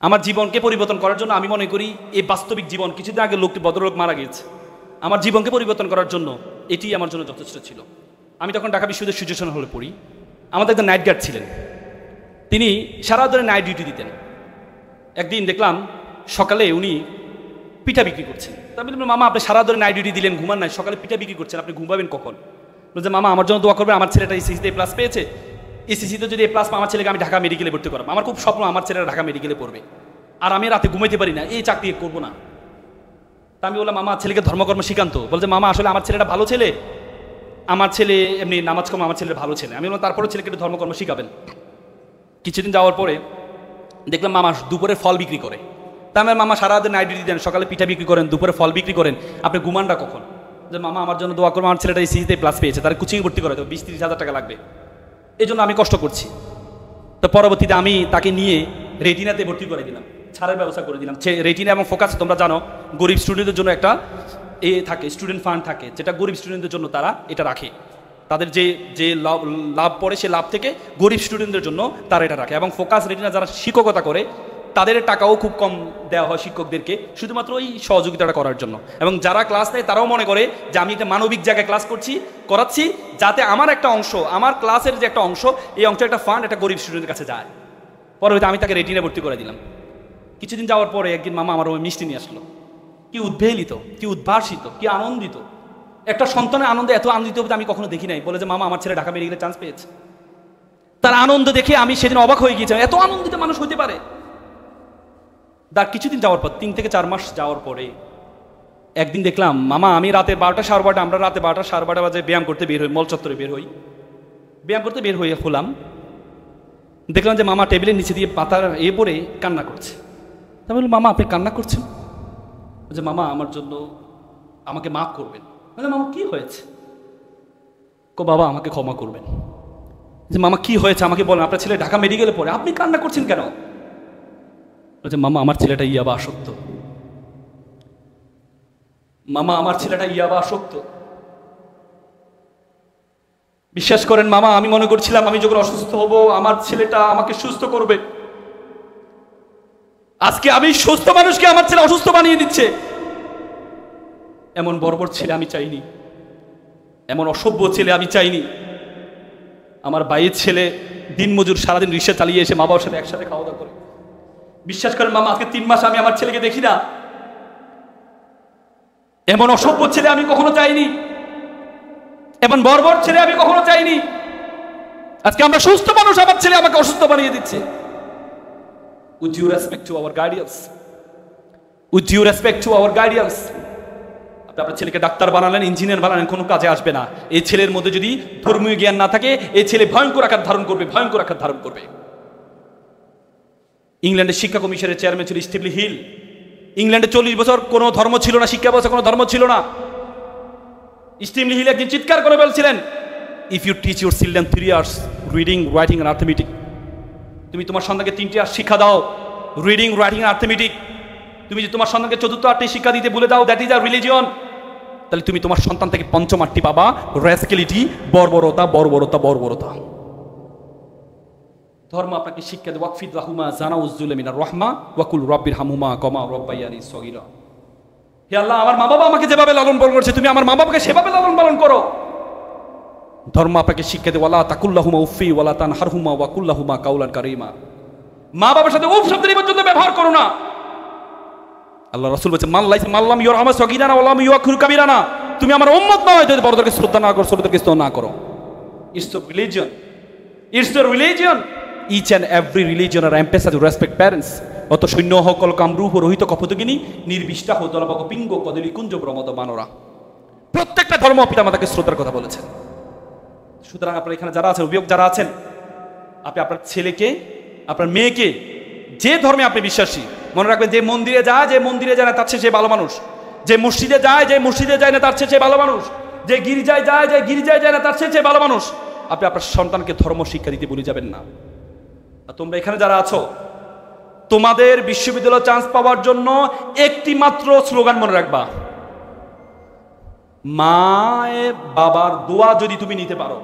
আমার জীবনকে পরিবর্তন করার জন্য আমি মনে করি এই বাস্তবিক জীবন, কিছুদিন আগে লোকটি ভদ্রলোক মারা গিয়েছে, আমার জীবনকে পরিবর্তন করার জন্য এটি আমার জন্য যথেষ্ট ছিল। আমি তখন ঢাকা বিশ্ববিদ্যালয়ের সিচুয়েশন হলে পড়ি। আমাদের একজন নাইট গার্ড ছিলেন, তিনি সারা ধরে নাইট ডিউটি দিতেন। একদিন দেখলাম সকালে উনি পিঠা বিক্রি করছেন। তা আমি বললাম, মামা আপনি সারা ধরে নাইট ডিউটি দিলেন, ঘুমান নাই, সকালে পিঠা বিক্রি করছেন, আপনি ঘুমাবেন কখন? বলছে, মামা আমার জন্য দোয়া করবে, আমার ছেলেটা এসএসসিতে প্লাস পেয়েছে, এসএসসিতে যদি প্লাস আমার ছেলেকে আমি ঢাকা মেডিকেলে ভর্তি করবো। আমার খুব স্বপ্ন আমার ছেলেরা ঢাকা মেডিকেলে পড়বে, আর আমি রাতে ঘুমাইতে পারি না, এই চাকরি করবো না। তা আমি বললাম, মামা ছেলেকে ধর্মকর্ম শিখান্ত। বলছে, মামা আসলে আমার ছেলেটা ভালো ছেলে, আমার ছেলে এমনি নামাজ কম, আমার ছেলের ভালো ছেলে। আমি বললাম, তারপরে ছেলেকে একটু ধর্মকর্ম শিখাবেন। কিছুদিন যাওয়ার পরে দেখলাম মামা দুপুরে ফল বিক্রি করে। তা আমার মামা সারা দিন নাইট ডিউটি দেন, সকালে পিঠা বিক্রি করেন, দুপুরে ফল বিক্রি করেন, আপনি ঘুমানটা কখন? যে মামা আমার জন্য দোয়া করবো, আমার ছেলেটা এসএসসিতে প্লাস পেয়েছে, তার কোচিং ভর্তি করে দেবো, 20-30 হাজার টাকা লাগবে, এই জন্য আমি কষ্ট করছি। তো পরবর্তীতে আমি তাকে নিয়ে রেটিনাতে ভর্তি করে দিলাম, ছাড়ের ব্যবস্থা করে দিলাম। রেটিনা এবং ফোকাস তোমরা জানো গরিব স্টুডেন্টদের জন্য একটা থাকে, স্টুডেন্ট ফান্ড থাকে, যেটা গরিব স্টুডেন্টদের জন্য তারা এটা রাখে, তাদের যে যে লাভ পড়ে সে লাভ থেকে গরিব স্টুডেন্টদের জন্য তারা এটা রাখে। এবং ফোকাস রেটিনা যারা শিক্ষকতা করে তাদের টাকাও খুব কম দেওয়া হয় শিক্ষকদেরকে, শুধুমাত্র ওই সহযোগিতাটা করার জন্য। এবং যারা ক্লাস নেয় তারাও মনে করে যে আমি একটা মানবিক জায়গায় ক্লাস করাচ্ছি, যাতে আমার একটা অংশ, আমার ক্লাসের যে একটা অংশ, এই অংশ একটা ফান্ড একটা গরিব স্টুডেন্টের কাছে যায়। পরবর্তীতে আমি তাকে রেটিনা ভর্তি করে দিলাম। কিছুদিন যাওয়ার পরে একদিন মামা আমার ওই মিষ্টি নিয়ে আসলো। কি উদ্বেলিত, কি উদ্ভাসিত, কি আনন্দিত! একটা সন্তানের আনন্দে এত আনন্দিত হতে আমি কখনো দেখি নাই। বলে যে, মামা আমার ছেলে ঢাকা মেডিকেলে চান্স পেয়েছে। তার আনন্দ দেখে আমি সেদিন অবাক হয়ে গিয়েছিলাম, এত আনন্দিত মানুষ হতে পারে। তার কিছুদিন যাওয়ার পর, 3 থেকে 4 মাস যাওয়ার পরে একদিন দেখলাম মামা, আমি রাতে 12টা 12:30, আমরা রাতে 12টা 12:30 বাজে ব্যায়াম করতে বের হই, মল চত্বরে বের হই, ব্যায়াম করতে বের হয়ে হলাম, দেখলাম যে মামা টেবিলের নিচে দিয়ে পাতা পরে কান্না করছে। তা বললাম, মামা আপনি কান্না করছেন? যে মামা আমার জন্য আমাকে মাফ করবেন। মানে মামা কি হয়েছে? বাবা আমাকে ক্ষমা করবেন। যে মামা কি হয়েছে আমাকে বলেন, আপনার ছেলে ঢাকা মেডিকেলে পড়ে, আপনি কান্না করছেন কেন? বলছে, মামা আমার ছেলেটা ইয়াবা আসক্ত। মামা আমার ছেলেটা ইয়াবা আসক্ত। বিশ্বাস করেন মামা, আমি মনে করছিলাম আমি যখন অসুস্থ হব আমার ছেলেটা আমাকে সুস্থ করবে। আজকে আমি সুস্থ মানুষকে আমার ছেলে অসুস্থ বানিয়ে দিচ্ছে। এমন বর্বর ছেলে আমি চাইনি, এমন অসভ্য ছেলে আমি চাইনি। আমার ভাইয়ের ছেলে দিনমজুর, সারাদিন রিক্সা চালিয়ে এসে মা বাবার সাথে একসাথে খাওয়া দাওয়া করে। বিশ্বাস করেন মামা, আজকে 3 মাস আমি আমার ছেলেকে দেখি না। এমন অসভ্য ছেলে আমি কখনো চাইনি, এমন বর্বর ছেলে আমি কখনো চাইনি। আজকে আমরা সুস্থ মানুষ, আমার ছেলে আমাকে অসুস্থ বানিয়ে দিচ্ছে। With due respect to our guardians, with due respect to our guardians, আপনি আপনার ছেলেকে ডাক্তার বানালেন, ইঞ্জিনিয়ার বানালেন, কোনো কাজে আসবে না। এই ছেলের মধ্যে যদি ধর্মীয় জ্ঞান না থাকে, এই ছেলে ভয়ঙ্কর আকার ধারণ করবে, ভয়ঙ্কর আকার ধারণ করবে। ইংল্যান্ডের শিক্ষা কমিশনের চেয়ারম্যান ছিল স্টিভলি হিল। ইংল্যান্ডে 40 বছর কোনো ধর্ম ছিল না, শিক্ষা ব্যবস্থা কোনো ধর্ম ছিল না। স্টিভলি হিল একদিন চিৎকার করে বলছিলেন, if you teach your children 3 years reading, writing and arithmetic, তুমি তোমার সন্তানকে 3টি আর শিক্ষা দাও, রিডিং, রাইটিং, আর্থমেটিক। তুমি যে তোমার সন্তানকে 4র্থ আটটি শিক্ষা দিতে বলে দাও, দ্যাট ইজ আ রিলিজিয়ন, তাহলে তুমি তোমার সন্তান থেকে 5ম আটটি পাবা, রেসকেলিটি, বর্বরতা, বর্বরতা, বর্বরতা। ধর্ম আপনাকে শিক্ষা দেয়, ওয়াকফিদ রাহুমা জানাউজ্জুলে মিনার রহমা ওয়াকুল রব্বির হামহুমা কমা রব্বায়ানি সগীরা। হে আল্লাহ, আমার মা বাবা আমাকে যেভাবে লালন পালন করেছে, তুমি আমার মা বাবাকে সেভাবে লালন পালন করো। ধর্ম আপনাকে শিক্ষা দেয়, ওয়ালা তাকুল্লাহুমা উফি ওয়ালা তানহারহুমা ওয়াকুল্লাহুমা কাউলান কারীমা। মা বাবার সাথে উফ শব্দের পর্যন্ত ব্যবহার করো না। আল্লাহ রাসূল বলেছে, মাল্লাম ইউরহামা সগীরানা ওয়ালাম ইউআখিরু কাবীরানা, তুমি আমার উম্মত নয় যদি বড়দেরকে শ্রদ্ধা না করো, ছোটদেরকে স্তব না করো। It's the religion, it's the religion. Each and every religion are emphasise to respect parents. অত সৈন্য হকল কামরূহ রহিত কপতগিনী নির্বিষ্টা হতলবক পিঙ্গ কদলি কুঞ্জ প্রমদ মানরা। প্রত্যেকটা ধর্ম পিতামাতাকে শ্রদ্ধার কথা বলেছেন। সুতরাং আপনারা এখানে যারা আছেন, অভিভাবক যারা আছেন, আপনি আপনার ছেলেকে, আপনার মেয়েকে, যে ধর্মে আপনি বিশ্বাসী, মনে রাখবেন, যে মন্দিরে যায়, যে মন্দিরে যায় না তার চেয়ে সে ভালো মানুষ। যে মসজিদে যায়, যে মসজিদে যায় না তার চেয়ে সে ভালো মানুষ। যে গির্জায় যায়, যে গির্জায় যায় না তার চেয়ে সে ভালো মানুষ। আপনি আপনার সন্তানকে ধর্ম শিক্ষা দিতে ভুলে যাবেন না। আর তোমরা এখানে যারা আছো, তোমাদের বিশ্ববিদ্যালয়ে চান্স পাওয়ার জন্য একটি মাত্র স্লোগান মনে রাখবা, মায়ের বাবার দোয়া যদি তুমি নিতে পারো।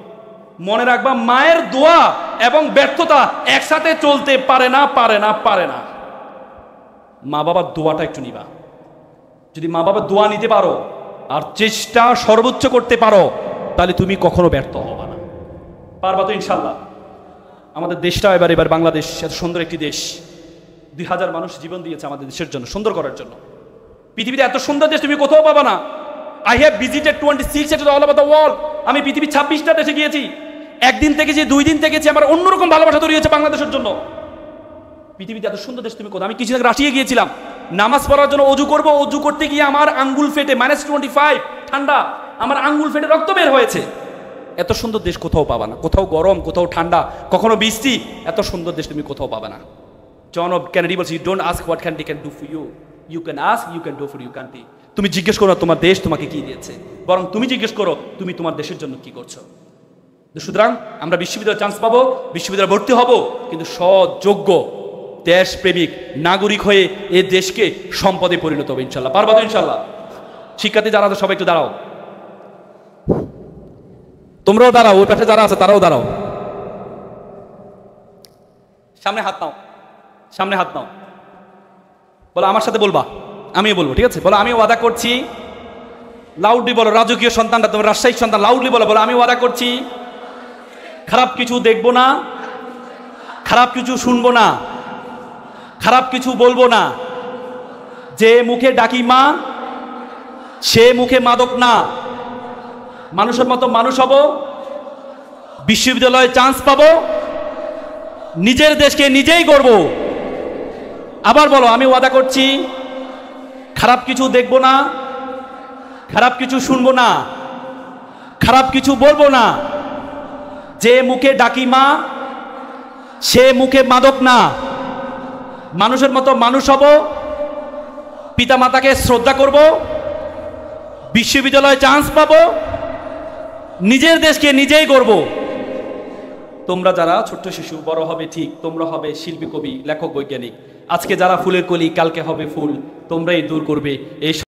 মনে রাখবা, মায়ের দোয়া এবং ব্যর্থতা একসাথে চলতে পারে না, পারে না, পারে না। মা বাবার দোয়াটা একটু নিবা। যদি মা বাবার দোয়া নিতে পারো আর চেষ্টা সর্বোচ্চ করতে পারো, তাহলে তুমি কখনো ব্যর্থ হবে না। পারবা তো ইনশাল্লাহ? আমাদের দেশটা এবার বাংলাদেশ এত সুন্দর একটি দেশ, 2000 মানুষ জীবন দিয়েছে আমাদের দেশের জন্য, সুন্দর করার জন্য। পৃথিবীতে এত সুন্দর দেশ তুমি কোথাও পাবা না। I have visited 26 states all over the world. আমি পৃথিবীর 26টা দেশে গিয়েছি। একদিন থেকেছি, 2 দিন থেকেছি, আমার অন্যরকম ভালোবাসা তৈরি হয়েছে বাংলাদেশের জন্য। পৃথিবীতে এত সুন্দর দেশ তুমি কোথাও। আমি কিছু আগে রাশিয়া গিয়েছিলাম, নামাজ পড়ার জন্য অজু করব, অজু করতে গিয়ে আমার আঙ্গুল ফেটে, -25 ঠান্ডা, আমার আঙ্গুল ফেটে রক্ত বের হয়েছে। এত সুন্দর দেশ কোথাও পাবা না। কোথাও গরম, কোথাও ঠান্ডা, কখনো বৃষ্টি। এত সুন্দর দেশ তুমি কোথাও পাবে না। জন অফ কেনেডি বলছে, you don't ask what country can do for you, you can ask you can do for you country. তুমি জিজ্ঞেস করো তোমার দেশ তোমাকে কি দিয়েছে, বরং তুমি জিজ্ঞেস করো তুমি তোমার দেশের জন্য কি করছো। সুতরাং আমরা বিশ্ববিদ্যালয়ে চান্স পাবো, বিশ্ববিদ্যালয়ে ভর্তি হব, কিন্তু সৎযোগ্য দেশপ্রেমিক নাগরিক হয়ে এই দেশকে সম্পদে পরিণত হবে ইনশাল্লাহ। পারবা তো ইনশাল্লাহ? শিক্ষার্থী যারা আছে সবাই একটু দাঁড়াও, তোমরাও দাঁড়াও, ওই পাশে যারা আছে তারাও দাঁড়াও। সামনে হাত নাও, সামনে হাত নাও। বলো আমার সাথে বলবা, আমিও বলবো, ঠিক আছে? বলো আমি ওয়াদা করছি, লাউডলি বলো, রাজকীয় সন্তানটা তোমার রাজশাহী সন্তান, লাউডলি বলো, বলো আমি ওয়াদা করছি খারাপ কিছু দেখবো না, খারাপ কিছু শুনবো না, খারাপ কিছু বলবো না। যে মুখে ডাকি মা, সে মুখে মাদক না। মানুষের মতো মানুষ হব, বিশ্ববিদ্যালয়ে চান্স পাবো, নিজের দেশকে নিজেই গড়ব। আবার বলো আমি ওয়াদা করছি খারাপ কিছু দেখবো না, খারাপ কিছু শুনবো না, খারাপ কিছু বলবো না। যে মুখে ডাকি মা, সে মুখে মাদক না। মানুষের মতো মানুষ হব, পিতামাতাকে শ্রদ্ধা করব, বিশ্ববিদ্যালয়ে চান্স পাবো, নিজের দেশকে নিজেই গড়ব। তোমরা যারা ছোট্ট শিশু, বড় হবে ঠিক, তোমরা হবে শিল্পী, কবি, লেখক, বৈজ্ঞানিক। আজকে যারা ফুলের কলি, কালকে হবে ফুল, তোমরাই দূর করবে এই